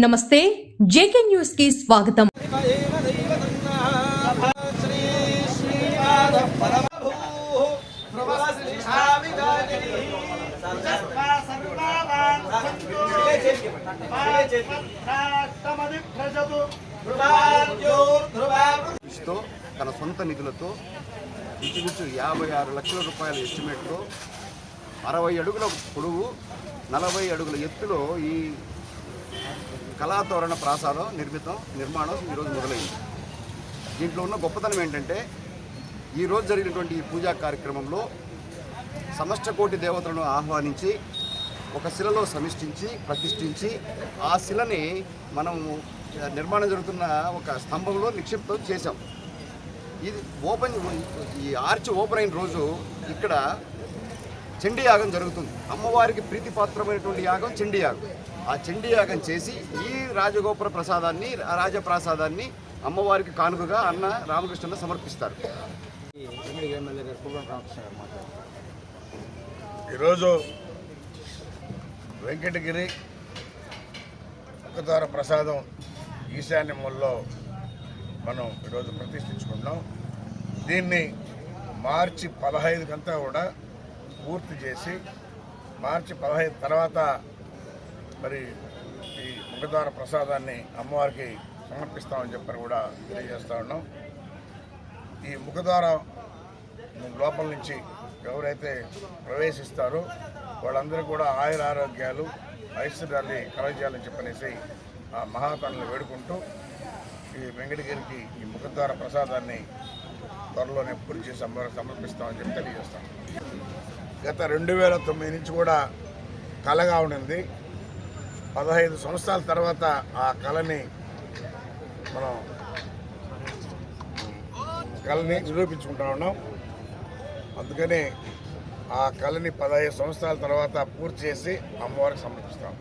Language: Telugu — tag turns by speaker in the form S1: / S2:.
S1: నమస్తే జేకే న్యూస్ కి స్వాగతం.
S2: తన సొంత నిధులతో ఇంచుమించు 56 లక్షల రూపాయల ఎస్టిమేట్తో 60 అడుగుల పొడవు 40 అడుగుల ఎత్తులో ఈ కళాతోరణ ప్రాసాదం నిర్మాణం ఈరోజు మొదలైంది. దీంట్లో ఉన్న గొప్పతనం ఏంటంటే ఈరోజు జరిగినటువంటి ఈ పూజా కార్యక్రమంలో సమస్త కోటి దేవతలను ఆహ్వానించి ఒక శిలలో సమిష్టించి ప్రతిష్ఠించి ఆ శిలని మనము నిర్మాణం జరుగుతున్న ఒక స్తంభంలో నిక్షిప్తం చేశాం. ఇది ఈ ఆర్చ్ ఓపెన్ అయిన రోజు ఇక్కడ చండీ యాగం జరుగుతుంది. అమ్మవారికి ప్రీతిపాత్రమైనటువంటి యాగం చండీ యాగం. ఆ చండీ యాగం చేసి ఈ రాజగోపుర ప్రసాదాన్ని రాజప్రసాదాన్ని అమ్మవారికి కానుకగా అన్న రామకృష్ణ సమర్పిస్తారు.
S3: ఈరోజు వెంకటగిరి ముఖద్వార ప్రసాదం ఈశాన్యముల్లో మనం ఈరోజు ప్రతిష్ఠించుకుంటాం. దీన్ని మార్చి 15కంతా కూడా పూర్తి చేసి మార్చి 15 తర్వాత మరి ఈ ముఖద్వార ప్రసాదాన్ని అమ్మవారికి సమర్పిస్తామని చెప్పని కూడా తెలియజేస్తూ ఉన్నాం. ఈ ముఖద్వారం లోపల నుంచి ఎవరైతే ప్రవేశిస్తారో వాళ్ళందరూ కూడా ఆయుర ఆరోగ్యాలు ఐశ్వర్యాన్ని కలగజేయాలని చెప్పనేసి ఆ మహాతనులు వేడుకుంటూ ఈ వెంకటగిరికి ఈ ముఖద్వార ప్రసాదాన్ని త్వరలోనే పూర్తి చేసి అమ్మవారికి సమర్పిస్తామని చెప్పి తెలియజేస్తాం. గత 2009 నుంచి కూడా కళగా ఉండింది. 15 సంవత్సరాల తర్వాత ఆ కళని మనం నిరూపించుకుంటా ఉన్నాం. అందుకని ఆ కళని 15 సంవత్సరాల తర్వాత పూర్తి చేసి అమ్మవారికి సమర్పిస్తాం.